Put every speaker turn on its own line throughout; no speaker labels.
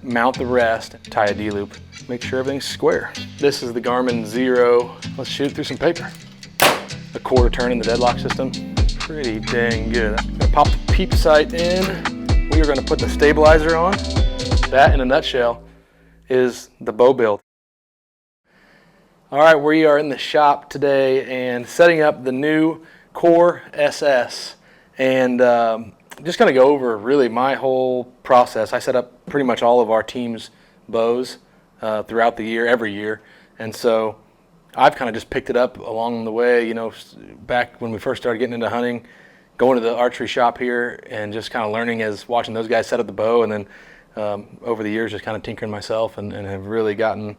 Mount the rest, tie a D-loop, make sure everything's square. This is the Garmin Zero. Let's shoot through some paper. A quarter turn in the deadlock system. Pretty dang good. I'm gonna pop the peep sight in. We are gonna put the stabilizer on. That, in a nutshell, is the bow build. All right, we are in the shop today and setting up the new Core SS. And just going to go over really my whole process. I set up pretty much all of our team's bows throughout the year, every year. And so I've kind of just picked it up along the way, you know, back when we first started getting into hunting, going to the archery shop here and just kind of learning as watching those guys set up the bow, and then over the years just kind of tinkering myself and have really gotten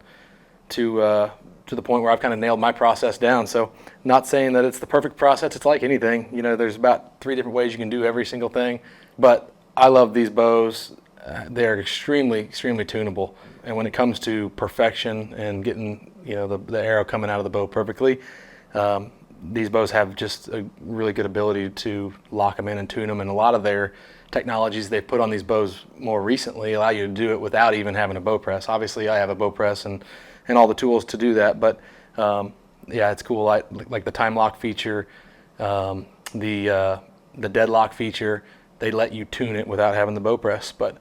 to the point where I've kind of nailed my process down. So not saying that it's the perfect process. It's like anything. You know, there's about 3 different ways you can do every single thing. But I love these bows. They're extremely, extremely tunable. And when it comes to perfection and getting, you know, the arrow coming out of the bow perfectly, these bows have just a really good ability to lock them in and tune them. And a lot of their technologies they put on these bows more recently allow you to do it without even having a bow press. Obviously, I have a bow press and all the tools to do that, but yeah, it's cool. Like the time lock feature, the deadlock feature. They let you tune it without having the bow press. But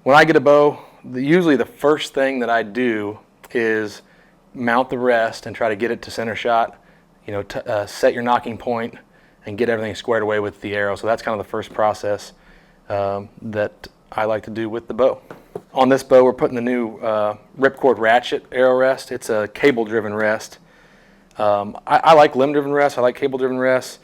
when I get a bow, usually the first thing that I do is mount the rest and try to get it to center shot. You know, set your nocking point and get everything squared away with the arrow. So that's kind of the first process that I like to do with the bow. On this bow, we're putting the new ripcord ratchet arrow rest. It's a cable-driven rest. I like limb-driven rests. I like cable-driven rests.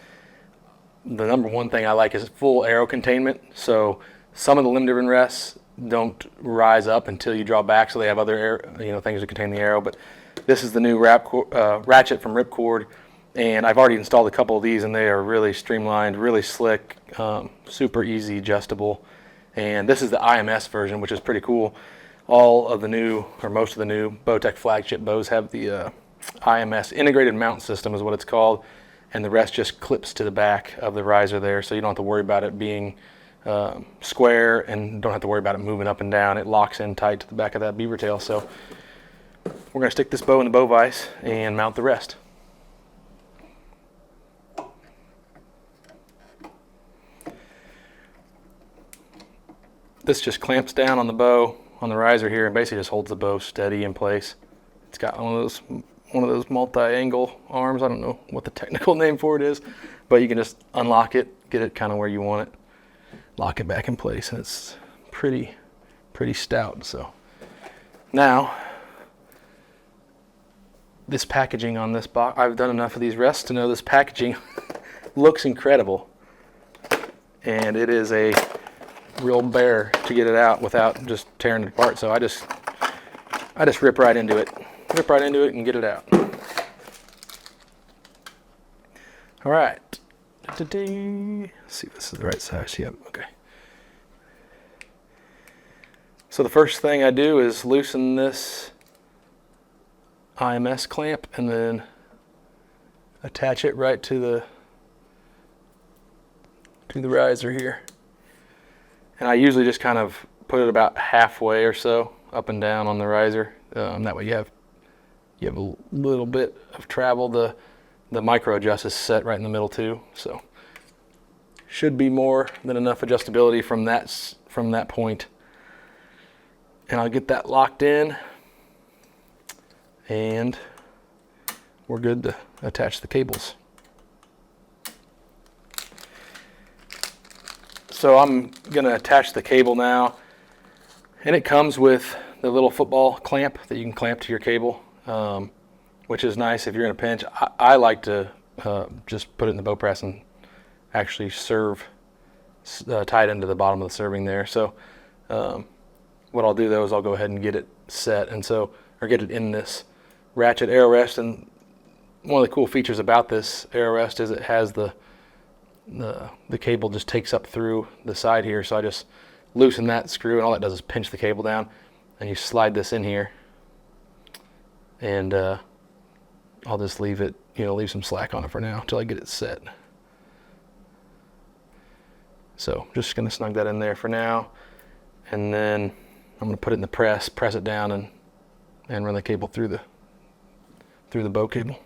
The number one thing I like is full arrow containment. So some of the limb-driven rests don't rise up until you draw back, so they have other things to contain the arrow. But this is the new ratchet from Ripcord, and I've already installed a couple of these, and they are really streamlined, really slick, super easy adjustable. And this is the IMS version, which is pretty cool. All of the new, or most of the new Bowtech flagship bows have the IMS, integrated mount system is what it's called, and the rest just clips to the back of the riser there, so you don't have to worry about it being square and don't have to worry about it moving up and down. It locks in tight to the back of that beaver tail. So we're going to stick this bow in the bow vise and mount the rest. This just clamps down on the bow, on the riser here, and basically just holds the bow steady in place. It's got one of those multi-angle arms. I don't know what the technical name for it is, but you can just unlock it, get it kind of where you want it, lock it back in place, and it's pretty stout. So now, this packaging on this box, I've done enough of these rests to know this packaging looks incredible, and it is a real bear to get it out without just tearing it apart. So I just rip right into it and get it out. All right. Let's see if this is the right size. Yep. Okay. So the first thing I do is loosen this IMS clamp and then attach it right to the riser here. And I usually just kind of put it about halfway or so up and down on the riser. That way you have a little bit of travel. The micro adjust is set right in the middle too, so should be more than enough adjustability from that point. And I'll get that locked in, and we're good to attach the cables. So I'm gonna attach the cable now, and it comes with the little football clamp that you can clamp to your cable, which is nice if you're in a pinch. I like to just put it in the bow press and actually tie it into the bottom of the serving there. So what I'll do though is I'll go ahead and get it set, or get it in this ratchet arrow rest. And one of the cool features about this arrow rest is it has the cable just takes up through the side here. So I just loosen that screw, and all that does is pinch the cable down, and you slide this in here, and I'll just leave some slack on it for now until I get it set. So just gonna snug that in there for now, and then I'm gonna put it in the press it down, and run the cable through the bow cable.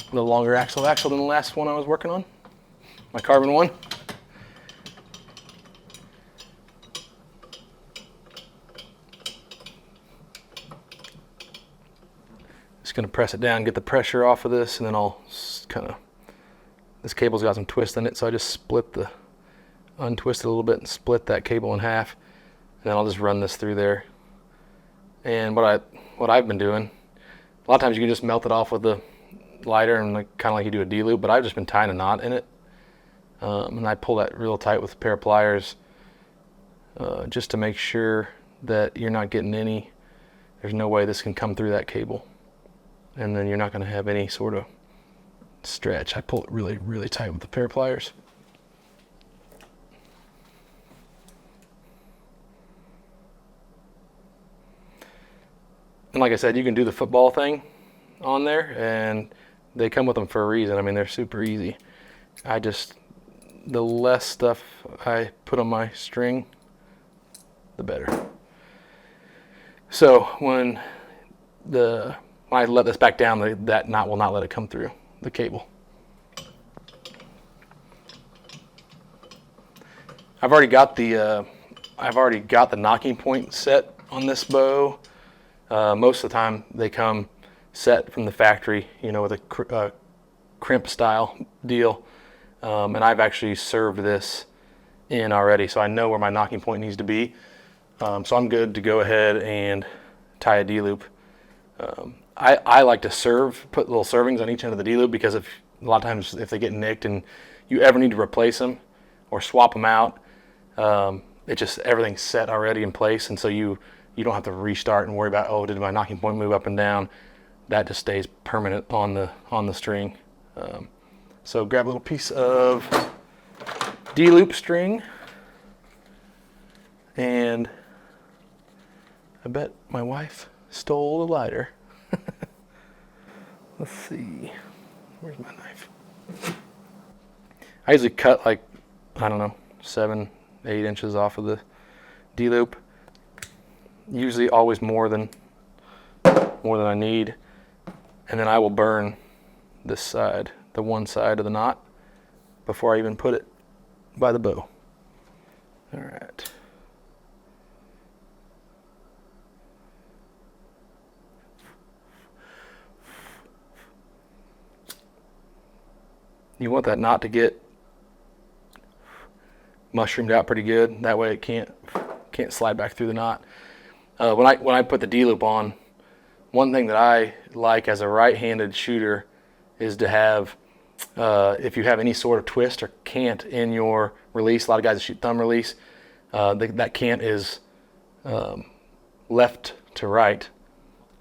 A little longer axle than the last one I was working on, my carbon one. Just gonna press it down, get the pressure off of this, and then I'll this cable's got some twist in it, so I just untwist it a little bit and split that cable in half, and then I'll just run this through there. And what I've been doing, a lot of times you can just melt it off with the lighter and kind of like you do a D-loop, but I've just been tying a knot in it, and I pull that real tight with a pair of pliers, just to make sure that you're not getting there's no way this can come through that cable, and then you're not going to have any sort of stretch. I pull it really, really tight with a pair of pliers. And like I said, you can do the football thing on there, and they come with them for a reason. I mean, they're super easy. The less stuff I put on my string, the better. So when I let this back down, that knot will not let it come through the cable. I've already got the knocking point set on this bow. Most of the time they come set from the factory, with a crimp style deal, and I've actually served this in already, so I know where my knocking point needs to be. So I'm good to go ahead and tie a D-loop. I like to put little servings on each end of the D-loop, because a lot of times if they get nicked and you ever need to replace them or swap them out, everything's set already in place, and so you don't have to restart and worry about, oh, did my knocking point move up and down? That just stays permanent on the string. So grab a little piece of D-loop string, and I bet my wife stole the lighter. Let's see, where's my knife? I usually cut 7-8 inches off of the D-loop. Usually always more than I need. And then I will burn this side, the one side of the knot, before I even put it by the bow. All right. You want that knot to get mushroomed out pretty good. That way it can't slide back through the knot. When I put the D-loop on, one thing that I like as a right-handed shooter is to have, if you have any sort of twist or cant in your release, a lot of guys shoot thumb release, that cant is left to right.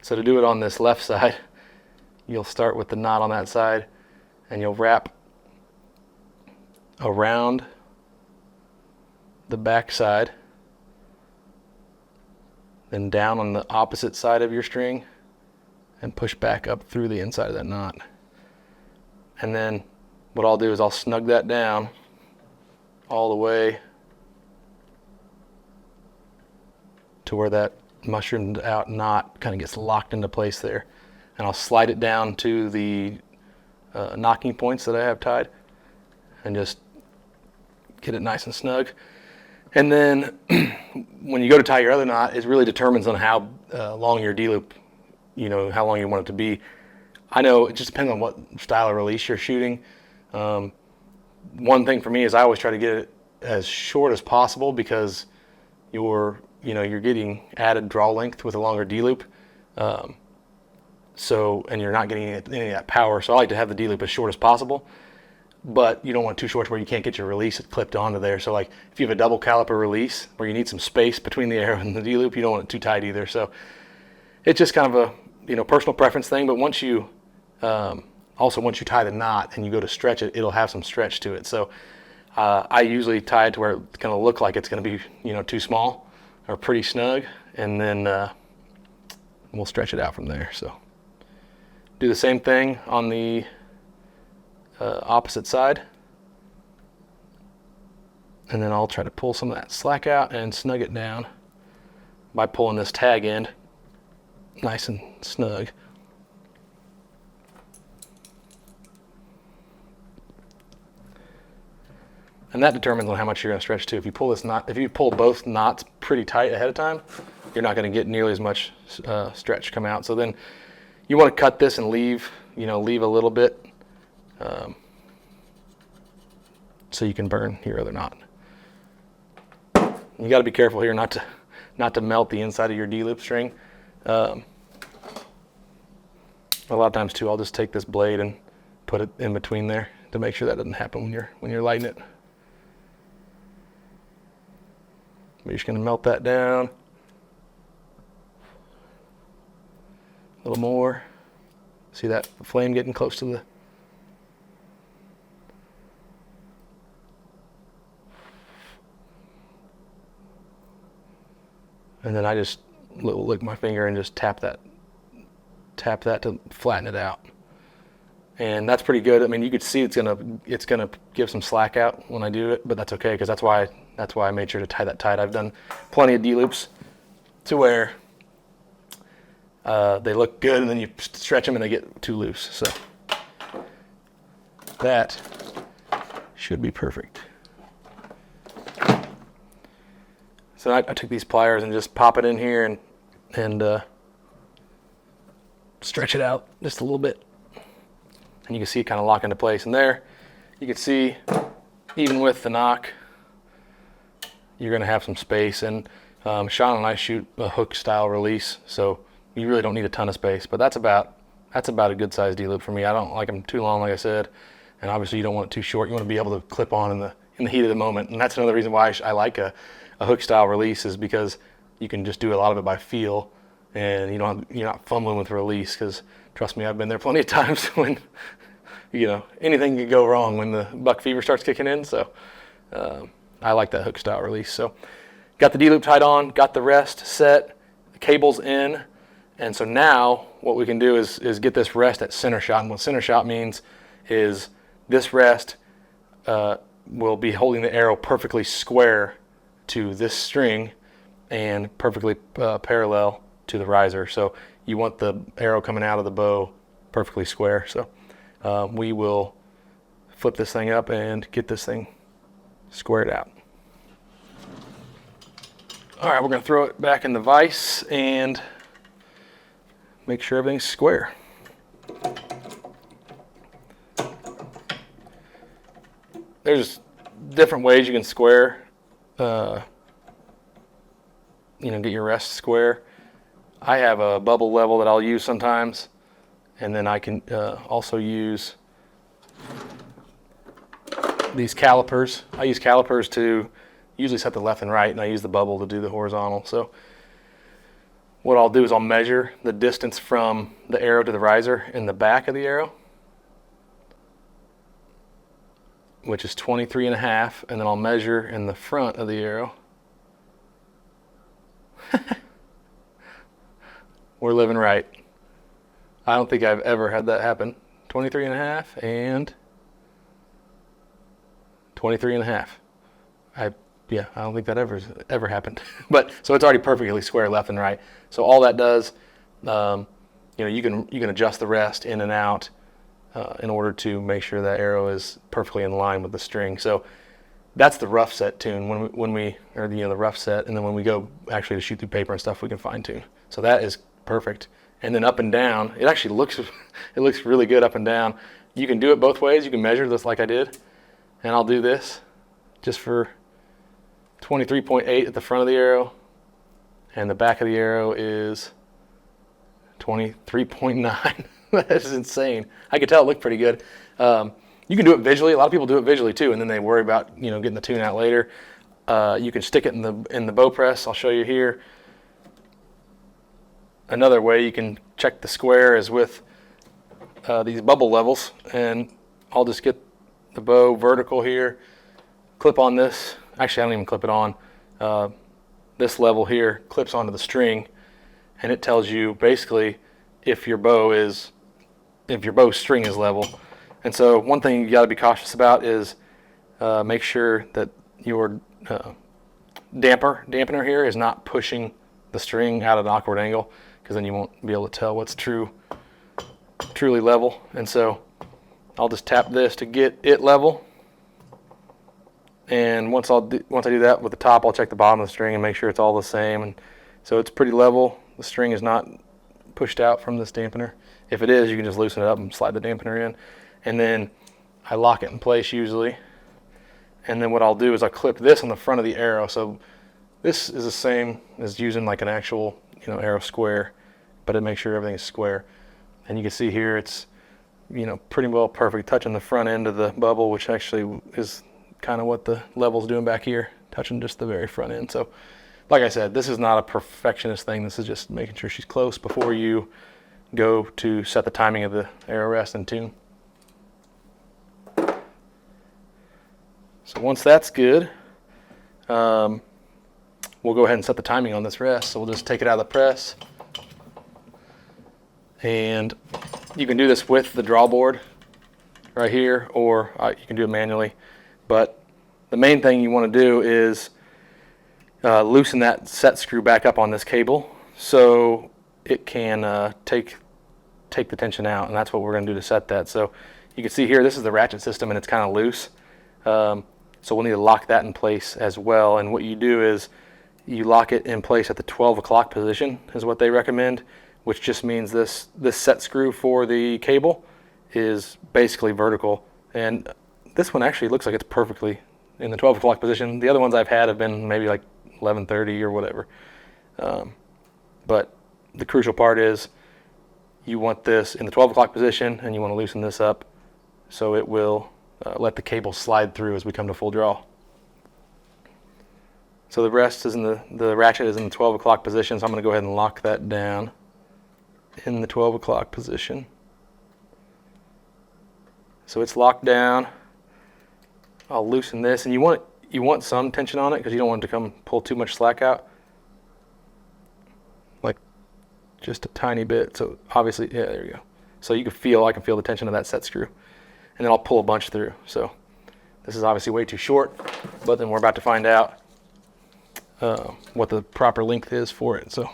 So to do it on this left side, you'll start with the knot on that side, and you'll wrap around the back side, then down on the opposite side of your string, and push back up through the inside of that knot. And then what I'll do is I'll snug that down all the way to where that mushroomed out knot kind of gets locked into place there. And I'll slide it down to the knocking points that I have tied, and just get it nice and snug. And then when you go to tie your other knot, it really determines on how long your D-loop, how long you want it to be. I know it just depends on what style of release you're shooting. One thing for me is I always try to get it as short as possible, because you're getting added draw length with a longer D-loop. And you're not getting any of that power. So I like to have the D-loop as short as possible, but you don't want it too short where you can't get your release clipped onto there. So like if you have a double caliper release where you need some space between the arrow and the D-loop, you don't want it too tight either. So it's just kind of a personal preference thing. But once you tie the knot and you go to stretch it, it'll have some stretch to it. So I usually tie it to where it's going to look like it's going to be too small or pretty snug, and then and we'll stretch it out from there. So do the same thing on the opposite side. And then I'll try to pull some of that slack out and snug it down by pulling this tag end nice and snug. And that determines on how much you're going to stretch too. If you pull this knot, if you pull both knots pretty tight ahead of time, you're not going to get nearly as much stretch come out. So then you want to cut this and leave a little bit so you can burn your other knot. You got to be careful here not to melt the inside of your D-loop string. A lot of times too, I'll just take this blade and put it in between there to make sure that doesn't happen when you're lighting it. We're just going to melt that down a little more. See that flame getting close to the... And then I just lick my finger and just tap that to flatten it out. And that's pretty good. I mean, you could see it's gonna give some slack out when I do it, but that's okay because that's why I made sure to tie that tight. I've done plenty of D-loops to where they look good and then you stretch them and they get too loose. So that should be perfect. So I took these pliers and just pop it in here and stretch it out just a little bit. And you can see it kind of lock into place. And there, you can see, even with the nock, you're going to have some space. And Sean and I shoot a hook style release, so you really don't need a ton of space. But that's about a good size D-loop for me. I don't like them too long, like I said. And obviously you don't want it too short. You want to be able to clip on in the heat of the moment. And that's another reason why I like a hook style release, is because you can just do a lot of it by feel, and you're not fumbling with release, because trust me, I've been there plenty of times when anything could go wrong when the buck fever starts kicking in. So I like that hook style release. So got the D-loop tied on, got the rest set, the cable's in, and so now what we can do is get this rest at center shot. And what center shot means is this rest will be holding the arrow perfectly square to this string and perfectly parallel to the riser. So you want the arrow coming out of the bow perfectly square. So we will flip this thing up and get this thing squared out. All right, we're going to throw it back in the vise and make sure everything's square. There's different ways you can square, get your rest square. I have a bubble level that I'll use sometimes, and then I can also use these calipers. I use calipers to usually set the left and right, and I use the bubble to do the horizontal. So what I'll do is I'll measure the distance from the arrow to the riser in the back of the arrow, which is 23.5, and then I'll measure in the front of the arrow. We're living right. I don't think I've ever had that happen. 23.5 and 23.5. I don't think that ever happened. But so it's already perfectly square left and right. So all that does, you can adjust the rest in and out in order to make sure that arrow is perfectly in line with the string. So that's the rough set tune the rough set, and then when we go actually to shoot through paper and stuff, we can fine tune. So that is perfect. And then up and down, it actually looks really good up and down. You can do it both ways. You can measure this like I did, and I'll do this just for 23.8 at the front of the arrow, and the back of the arrow is 23.9. That is insane. I could tell it looked pretty good. You can do it visually. A lot of people do it visually too, and then they worry about getting the tune out later. You can stick it in the bow press. I'll show you here. Another way you can check the square is with these bubble levels, and I'll just get the bow vertical here, clip on this. Actually, I don't even clip it on. This level here clips onto the string, and it tells you basically if your bow string is level. And so one thing you got to be cautious about is make sure that your dampener here is not pushing the string out at an awkward angle, because then you won't be able to tell what's truly level. And so I'll just tap this to get it level. And once I do that with the top, I'll check the bottom of the string and make sure it's all the same. And so it's pretty level. The string is not pushed out from this dampener. If it is, you can just loosen it up and slide the dampener in. And then I lock it in place usually. And then what I'll do is I'll clip this on the front of the arrow. So this is the same as using like an actual, arrow square, but it makes sure everything is square. And you can see here it's, pretty well perfect, touching the front end of the bubble, which actually is kind of what the level's doing back here, touching just the very front end. So like I said, this is not a perfectionist thing. This is just making sure she's close before you go to set the timing of the arrow rest and tune. So once that's good, we'll go ahead and set the timing on this rest. So we'll just take it out of the press. And you can do this with the draw board right here, or you can do it manually. But the main thing you want to do is loosen that set screw back up on this cable so it can take the tension out, and that's what we're going to do to set that. So you can see here, this is the ratchet system, and it's kind of loose. So we'll need to lock that in place as well. And what you do is you lock it in place at the 12 o'clock position is what they recommend, which just means this set screw for the cable is basically vertical. And this one actually looks like it's perfectly in the 12 o'clock position. The other ones I've had have been maybe like 11:30 or whatever. But the crucial part is you want this in the 12 o'clock position, and you want to loosen this up so it will let the cable slide through as we come to full draw. So the rest is the ratchet is in the 12 o'clock position, so I'm going to go ahead and lock that down in the 12 o'clock position. So it's locked down. I'll loosen this, and you want some tension on it because you don't want it to come pull too much slack out, like just a tiny bit. So obviously, yeah, there you go. So I can feel the tension of that set screw, and then I'll pull a bunch through. So this is obviously way too short, but then we're about to find out what the proper length is for it. So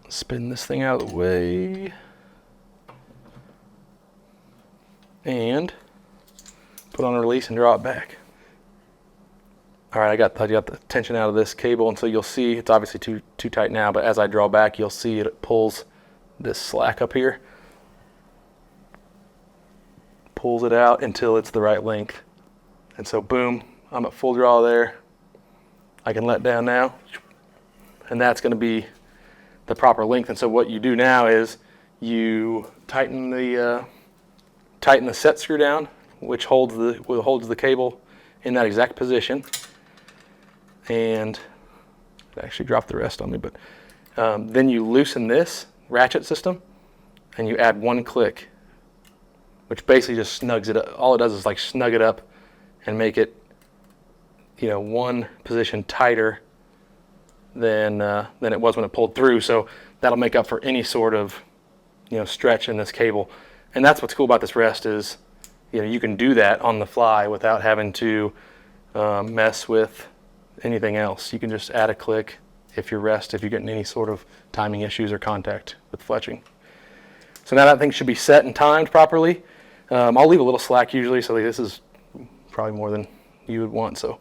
spin this thing out of the way and put on a release and draw it back. All right, I got the tension out of this cable, and so you'll see it's obviously too tight now, but as I draw back, you'll see it pulls this slack up here, pulls it out until it's the right length. And so boom, I'm at full draw there. I can let down now, and that's going to be the proper length. And so what you do now is you tighten the set screw down, which holds the cable in that exact position. And it actually dropped the rest on me, but then you loosen this ratchet system and you add one click, which basically just snugs it up. All it does is like snug it up and make it, one position tighter than it was when it pulled through. So that'll make up for any sort of stretch in this cable. And that's what's cool about this rest is you can do that on the fly without having to mess with anything else. You can just add a click if you're getting any sort of timing issues or contact with fletching. So now that thing should be set and timed properly. I'll leave a little slack usually, so this is probably more than you would want. So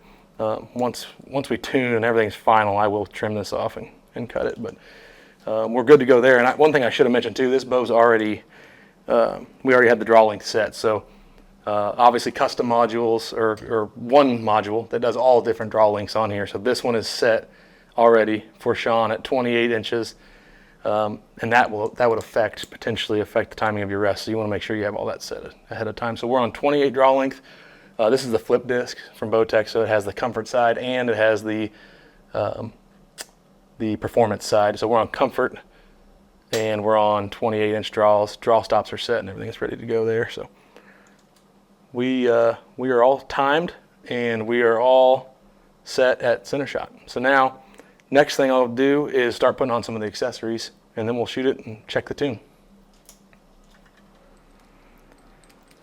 once we tune and everything's final, I will trim this off and cut it. But we're good to go there. And one thing I should have mentioned too, this bow's we already had the draw length set. So obviously custom modules or one module that does all different draw lengths on here. So this one is set already for Sean at 28 inches. And that would potentially affect the timing of your rest. So you want to make sure you have all that set ahead of time. So we're on 28 draw length. This is the flip disc from Bowtech, so it has the comfort side and it has the performance side. So we're on comfort and we're on 28-inch draws. Draw stops are set and everything is ready to go there. So we are all timed and we are all set at center shot. So now Next thing I'll do is start putting on some of the accessories, and then we'll shoot it and check the tune.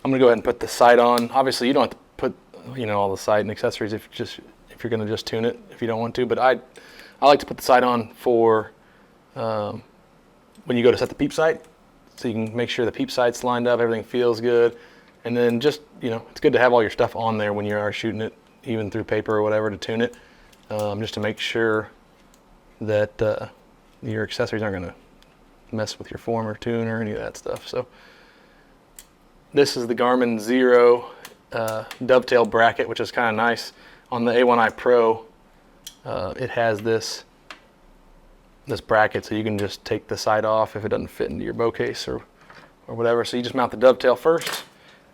I'm gonna go ahead and put the sight on. Obviously, you don't have to put, you know, all the sight and accessories if you're gonna just tune it if you don't want to. But I like to put the sight on for when you go to set the peep sight, so you can make sure the peep sight's lined up, everything feels good, and then just, you know, it's good to have all your stuff on there when you are shooting it, even through paper or whatever, to tune it, just to make sure that your accessories aren't gonna mess with your form or tune or any of that stuff. So this is the Garmin Zero dovetail bracket, which is kind of nice. On the A1i Pro, it has this bracket, so you can just take the sight off if it doesn't fit into your bow case or whatever. So you just mount the dovetail first,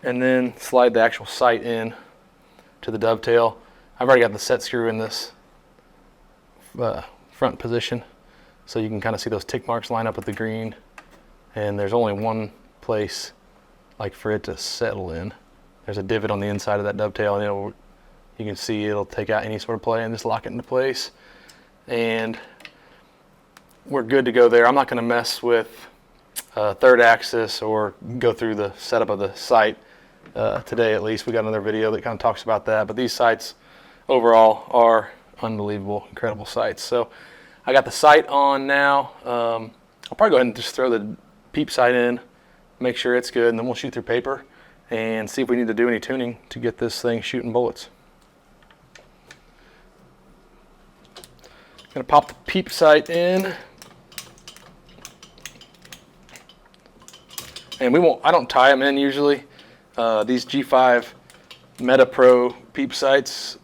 and then slide the actual sight in to the dovetail. I've already got the set screw in this front position, so you can kind of see those tick marks line up with the green, and there's only one place like for it to settle in. There's a divot on the inside of that dovetail, and you can see it'll take out any sort of play and just lock it into place, and we're good to go there. I'm not going to mess with third axis or go through the setup of the sight today. At least we got another video that kind of talks about that, but these sights overall are unbelievable, incredible sights. So I got the sight on now. I'll probably go ahead and just throw the peep sight in, make sure it's good, and then we'll shoot through paper and see if we need to do any tuning to get this thing shooting bullets. Gonna pop the peep sight in, and I don't tie them in usually. These G5 Meta Pro peep sights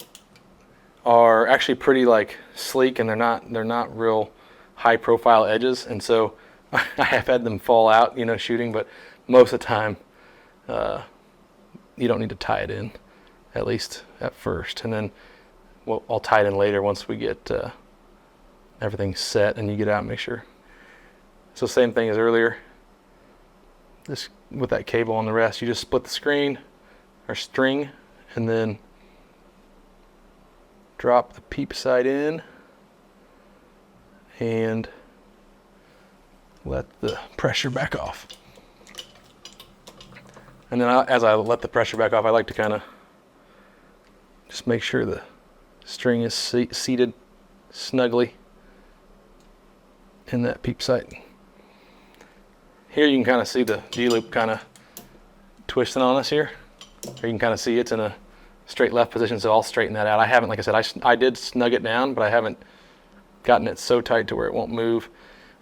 are actually pretty like sleek, and they're not real high profile edges, and so I have had them fall out, you know, shooting, but most of the time you don't need to tie it in, at least at first, and then I'll tie it in later once we get everything set and you get out and make sure. So same thing as earlier, just with that cable on the rest, you just split the screen or string and then drop the peep sight in and let the pressure back off. And then as I let the pressure back off, I like to kind of just make sure the string is seated snugly in that peep sight. Here you can kind of see the D-loop kind of twisting on us here. Or you can kind of see it's in a straight left position, so I'll straighten that out. I haven't, like I said, I did snug it down, but I haven't gotten it so tight to where it won't move.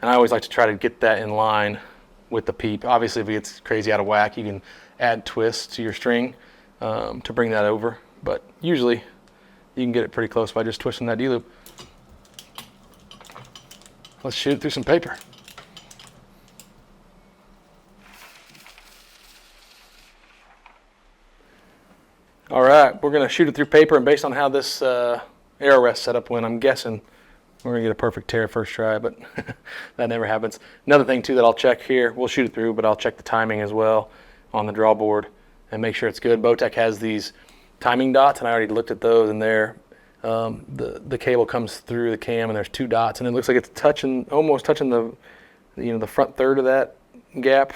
And I always like to try to get that in line with the peep. Obviously, if it gets crazy out of whack, you can add twists to your string to bring that over. But usually, you can get it pretty close by just twisting that D-loop. Let's shoot it through some paper. All right, we're gonna shoot it through paper, and based on how this arrow rest setup went, I'm guessing we're gonna get a perfect tear first try, but that never happens. Another thing too that I'll check here, we'll shoot it through, but I'll check the timing as well on the draw board and make sure it's good. Bowtech has these timing dots, and I already looked at those, and the cable comes through the cam, and there's 2 dots, and it looks like it's almost touching the front third of that gap,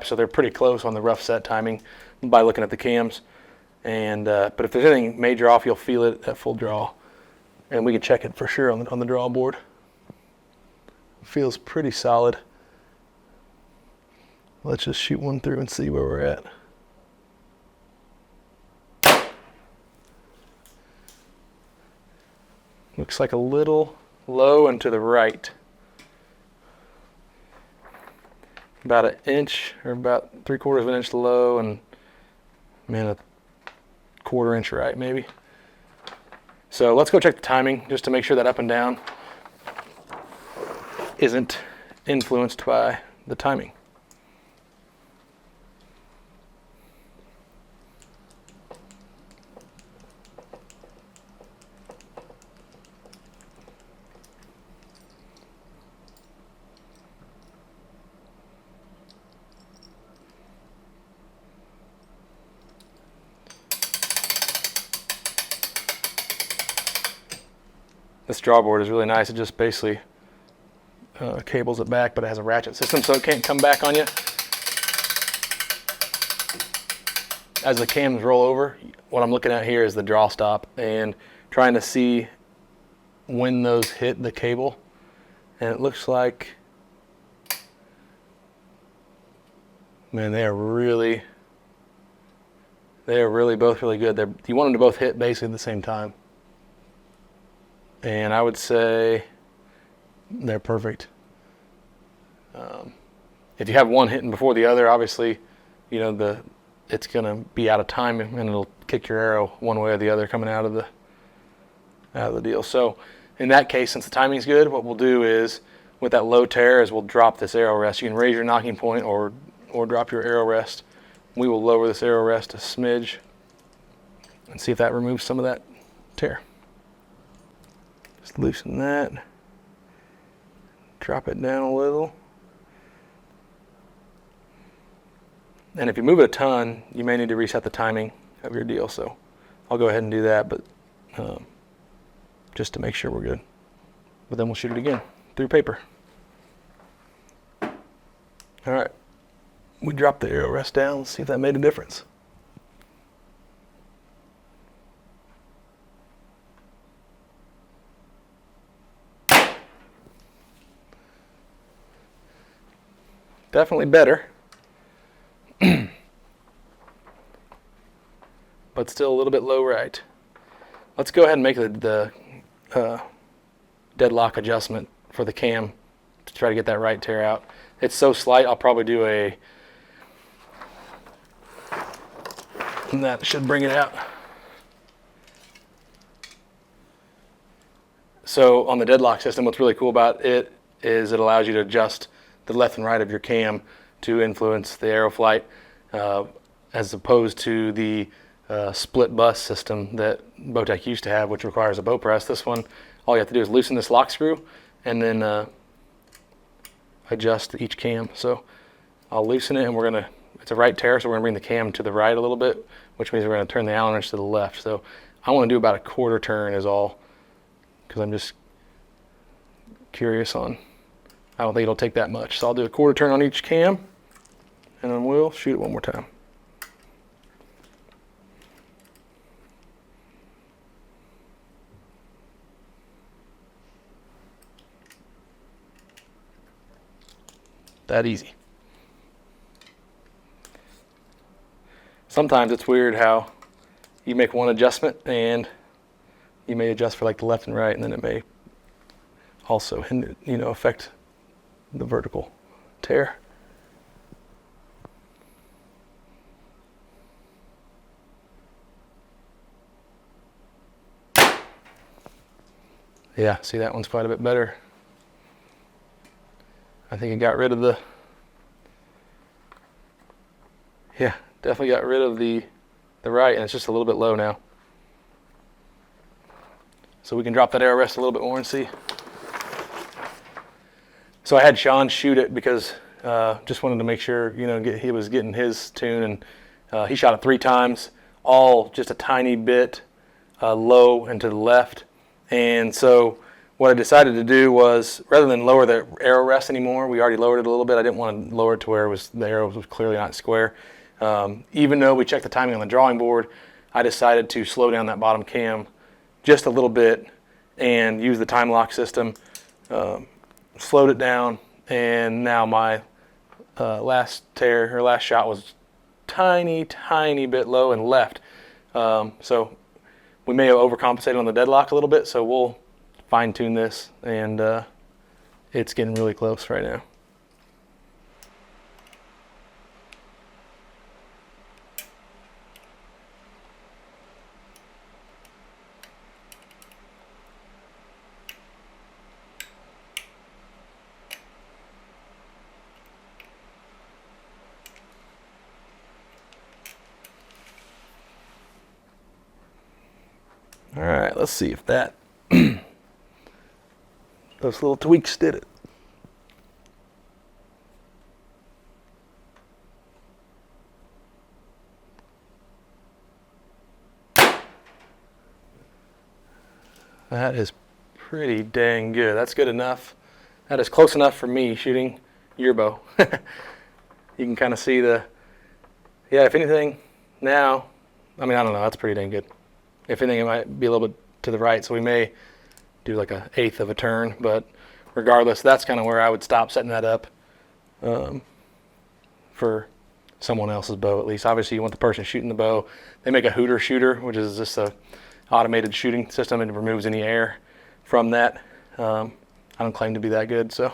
so they're pretty close on the rough set timing by looking at the cams. And but if there's anything major off, you'll feel it at full draw, and we can check it for sure on the draw board. Feels pretty solid. Let's just shoot one through and see where we're at. Looks like a little low and to the right. About an inch or about 3/4 of an inch low, and a 1/4 inch right maybe. So let's go check the timing just to make sure that up and down isn't influenced by the timing. This drawboard is really nice. It just basically cables it back, but it has a ratchet system so it can't come back on you. As the cams roll over, what I'm looking at here is the draw stop and trying to see when those hit the cable. And it looks like, man, they are really both really good. You want them to both hit basically at the same time. And I would say they're perfect. If you have one hitting before the other, obviously, you know, it's gonna be out of time and it'll kick your arrow one way or the other coming out of the deal. So in that case, since the timing's good, what we'll do is with that low tear is we'll drop this arrow rest. You can raise your knocking point or drop your arrow rest. We will lower this arrow rest a smidge and see if that removes some of that tear. Just loosen that, drop it down a little. And if you move it a ton, you may need to reset the timing of your deal. So I'll go ahead and do that, but just to make sure we're good. But then we'll shoot it again through paper. All right, we dropped the arrow rest down. Let's see if that made a difference. Definitely better. But still a little bit low right. Let's go ahead and make the deadlock adjustment for the cam to try to get that right tear out. It's so slight, I'll probably do and that should bring it out. So on the deadlock system, what's really cool about it is it allows you to adjust the left and right of your cam to influence the arrow flight, as opposed to the split bus system that Bowtech used to have, which requires a bow press. This one, all you have to do is loosen this lock screw and then adjust each cam. So I'll loosen it, and it's a right tear, so we're gonna bring the cam to the right a little bit, which means we're gonna turn the Allen wrench to the left. So I wanna do about a quarter turn is all, because I'm just curious on, I don't think it'll take that much. So I'll do a quarter turn on each cam, and then we'll shoot it one more time. That easy. Sometimes it's weird how you make one adjustment and you may adjust for like the left and right, and then it may also hinder, affect the vertical tear. Yeah, see, that one's quite a bit better. I think it got rid of definitely got rid of the right, and it's just a little bit low now. So we can drop that arrow rest a little bit more and see. So I had Sean shoot it because just wanted to make sure, he was getting his tune, and he shot it 3 times, all just a tiny bit low and to the left. And so what I decided to do was, rather than lower the arrow rest anymore, we already lowered it a little bit. I didn't want to lower it to where the arrow was clearly not square. Even though we checked the timing on the drawing board, I decided to slow down that bottom cam just a little bit and use the time lock system. Slowed it down, and now my last shot was tiny bit low and left. So we may have overcompensated on the deadlock a little bit, so we'll fine tune this, and it's getting really close right now. All right, let's see if that those little tweaks did it. That is pretty dang good. That's good enough. That is close enough for me shooting your bow. You can kind of see the, yeah, if anything, now, I mean, I don't know, that's pretty dang good. If anything, it might be a little bit to the right, so we may do like 1/8 of a turn, but regardless, that's kind of where I would stop setting that up for someone else's bow, at least. Obviously, you want the person shooting the bow. They make a Hooter shooter, which is just a automated shooting system, and it removes any air from that. I don't claim to be that good, so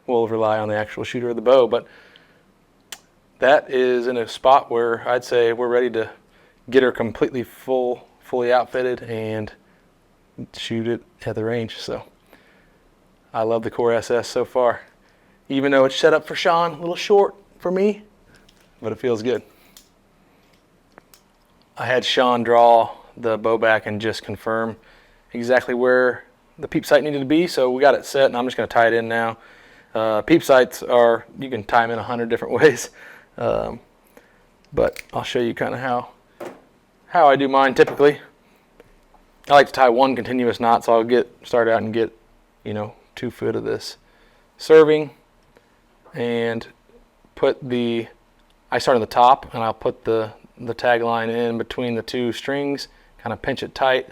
we'll rely on the actual shooter of the bow, but that is in a spot where I'd say we're ready to get her completely fully outfitted and shoot it at the range. So I love the Core SS so far, even though it's set up for Sean, a little short for me, but it feels good. I had Sean draw the bow back and just confirm exactly where the peep sight needed to be, so we got it set, and I'm just going to tie it in now. Peep sights are, you can tie them in 100 different ways, but I'll show you kind of how I do mine typically. I like to tie one continuous knot, so I'll start out and get 2 foot of this serving, and I start at the top, and I'll put the tag line in between the 2 strings, kind of pinch it tight,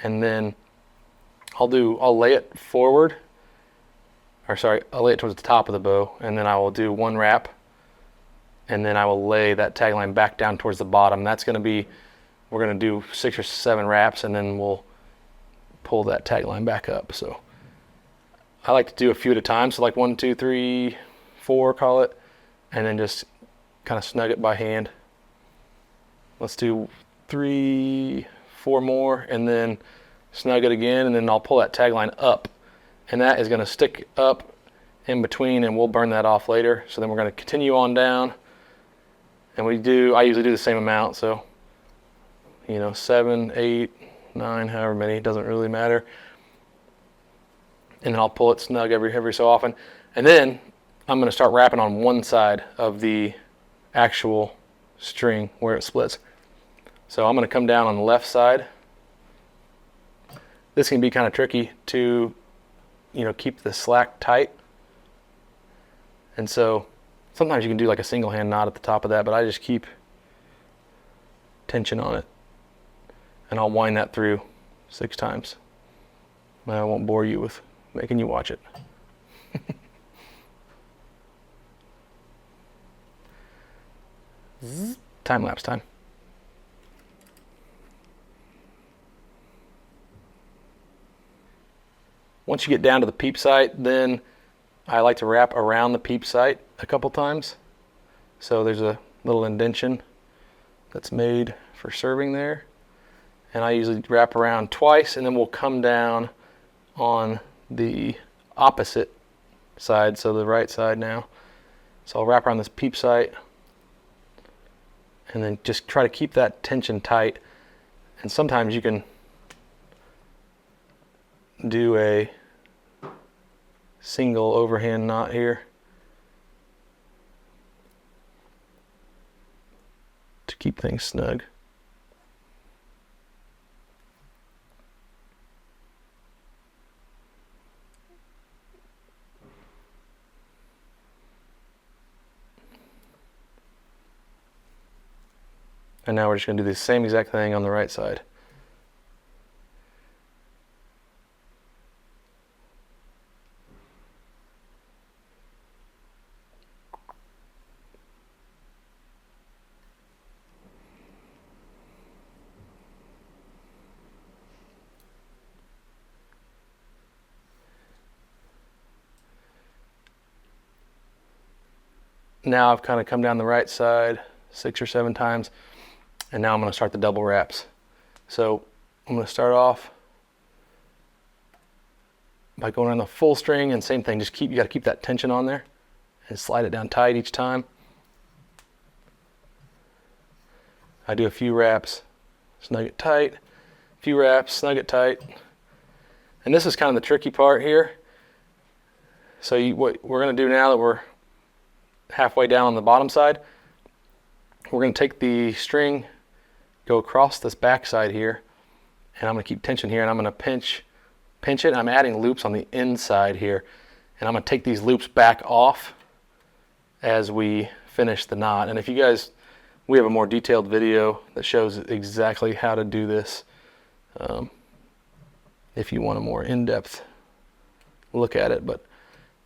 and then I'll lay it forward, I'll lay it towards the top of the bow, and then I will do 1 wrap, and then I will lay that tag line back down towards the bottom. That's going to be, we're going to do 6 or 7 wraps, and then we'll pull that tag line back up. So I like to do a few at a time, so like 1, 2, 3, 4, call it, and then just kind of snug it by hand. Let's do 3, 4 more, and then snug it again, and then I'll pull that tag line up, and that is going to stick up in between, and we'll burn that off later. So then we're going to continue on down, and I usually do the same amount, so 7, 8, 9, however many, it doesn't really matter. And then I'll pull it snug every so often, and then I'm going to start wrapping on one side of the actual string where it splits. So I'm going to come down on the left side. This can be kind of tricky to keep the slack tight, and so sometimes you can do like a single hand knot at the top of that, but I just keep tension on it, and I'll wind that through 6 times. I won't bore you with making you watch it. Time lapse time. Once you get down to the peep sight, then I like to wrap around the peep sight a couple times. So there's a little indentation that's made for serving there, and I usually wrap around twice, and then we'll come down on the opposite side, so the right side now. So I'll wrap around this peep sight, and then just try to keep that tension tight. And sometimes you can do a single overhand knot here to keep things snug. And now we're just going to do the same exact thing on the right side. Now I've kind of come down the right side 6 or 7 times, and now I'm going to start the double wraps. So I'm going to start off by going on the full string, and same thing, you got to keep that tension on there and slide it down tight each time. I do a few wraps, snug it tight, a few wraps, snug it tight. And this is kind of the tricky part here. So what we're going to do now that we're halfway down on the bottom side, we're going to take the string, go across this back side here, and I'm going to keep tension here, and I'm going to pinch pinch it. I'm adding loops on the inside here, and I'm going to take these loops back off as we finish the knot. And if you guys, we have a more detailed video that shows exactly how to do this. If you want a more in-depth look at it, but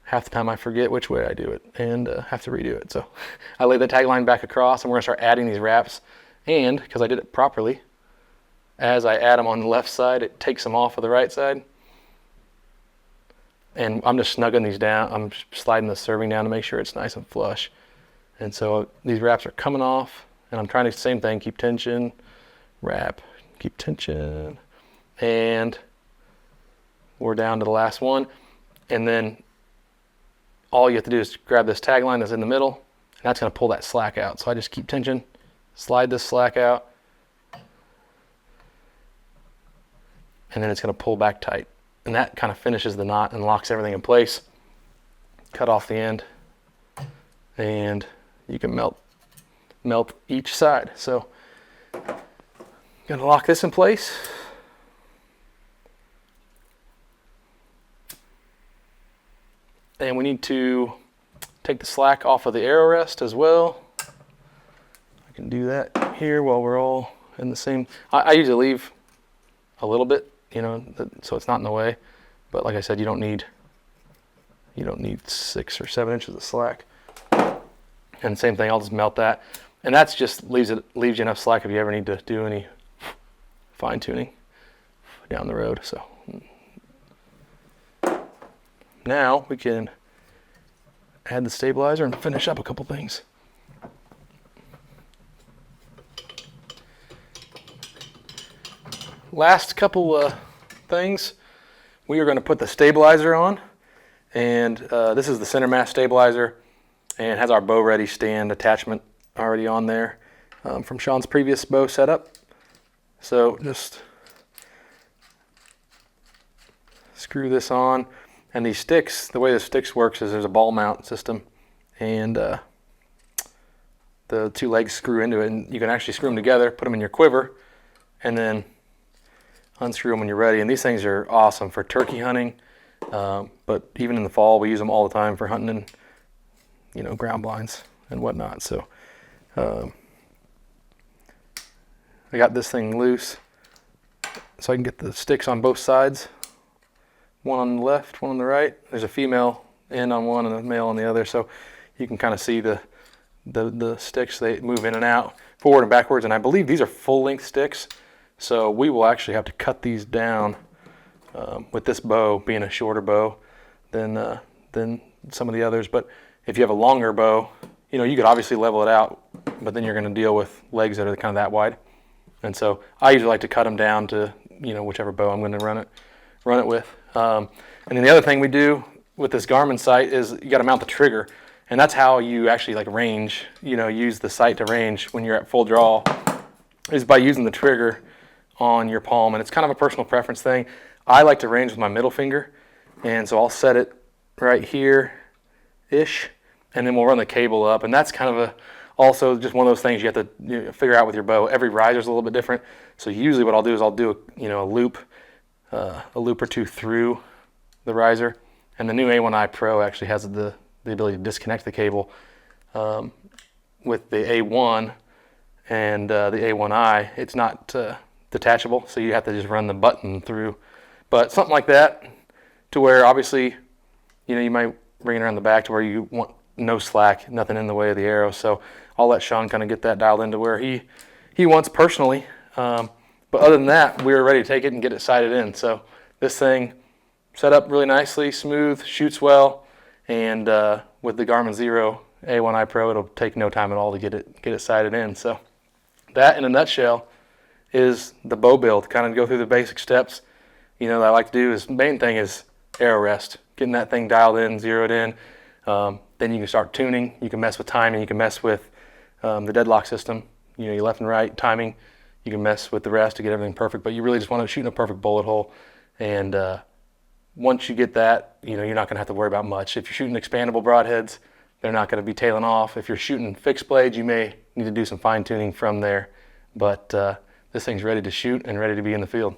half the time I forget which way I do it and have to redo it. So I lay the tagline back across, and we're gonna start adding these wraps. And because I did it properly, as I add them on the left side, it takes them off of the right side. And I'm just snugging these down. I'm sliding the serving down to make sure it's nice and flush. And so these wraps are coming off, and I'm trying to, same thing, keep tension, wrap, keep tension, and we're down to the last one. And then all you have to do is grab this tagline that's in the middle, and that's going to pull that slack out. So I just keep tension, slide this slack out, and then it's going to pull back tight. And that kind of finishes the knot and locks everything in place. Cut off the end, and you can melt each side. So I'm going to lock this in place. And we need to take the slack off of the arrow rest as well. I can do that here while we're all in the same. I usually leave a little bit, you know, so it's not in the way. But like I said, you don't need 6 or 7 inches of slack. And same thing, I'll just melt that. And that's just leaves you enough slack if you ever need to do any fine tuning down the road. So now we can add the stabilizer and finish up a couple things. Last couple things, we are going to put the stabilizer on, and this is the center mass stabilizer, and has our bow ready stand attachment already on there from Sean's previous bow setup. So just screw this on. And these sticks, the way the sticks works is there's a ball mount system, and the 2 legs screw into it, and you can actually screw them together, put them in your quiver, and then unscrew them when you're ready. And these things are awesome for turkey hunting, but even in the fall we use them all the time for hunting in, ground blinds and whatnot. So I got this thing loose so I can get the sticks on both sides. One on the left, one on the right. There's a female end on one and a male on the other, so you can kind of see the sticks. They move in and out, forward and backwards, and I believe these are full-length sticks, so we will actually have to cut these down with this bow being a shorter bow than some of the others. But if you have a longer bow, you could obviously level it out, but then you're going to deal with legs that are kind of that wide. And so I usually like to cut them down to whichever bow I'm going to run it with. And then the other thing we do with this Garmin sight is you got to mount the trigger, and that's how you actually range, use the sight to range when you're at full draw, is by using the trigger on your palm. And it's kind of a personal preference thing. I like to range with my middle finger, and so I'll set it right here-ish, and then we'll run the cable up. And that's kind of also just one of those things you have to figure out with your bow. Every riser's a little bit different. So usually what I'll do is I'll do a loop or two through the riser. And the new A1i Pro actually has the ability to disconnect the cable with the A1 and the A1i. It's not detachable, so you have to just run the button through. But something like that, to where obviously you might bring it around the back to where you want no slack, nothing in the way of the arrow. So I'll let Sean kind of get that dialed into where he wants personally. But other than that, we were ready to take it and get it sighted in. So this thing set up really nicely, smooth, shoots well, and with the Garmin Zero A1i Pro, it'll take no time at all to get it sighted in. So that, in a nutshell, is the bow build. Kind of go through the basic steps. That I like to do is, main thing is arrow rest, getting that thing dialed in, zeroed in. Then you can start tuning. You can mess with timing. You can mess with the deadlock system. Your left and right timing. You can mess with the rest to get everything perfect, but you really just want to shoot in a perfect bullet hole. And once you get that, you're not going to have to worry about much. If you're shooting expandable broadheads, they're not going to be tailing off. If you're shooting fixed blades, you may need to do some fine tuning from there. But this thing's ready to shoot and ready to be in the field.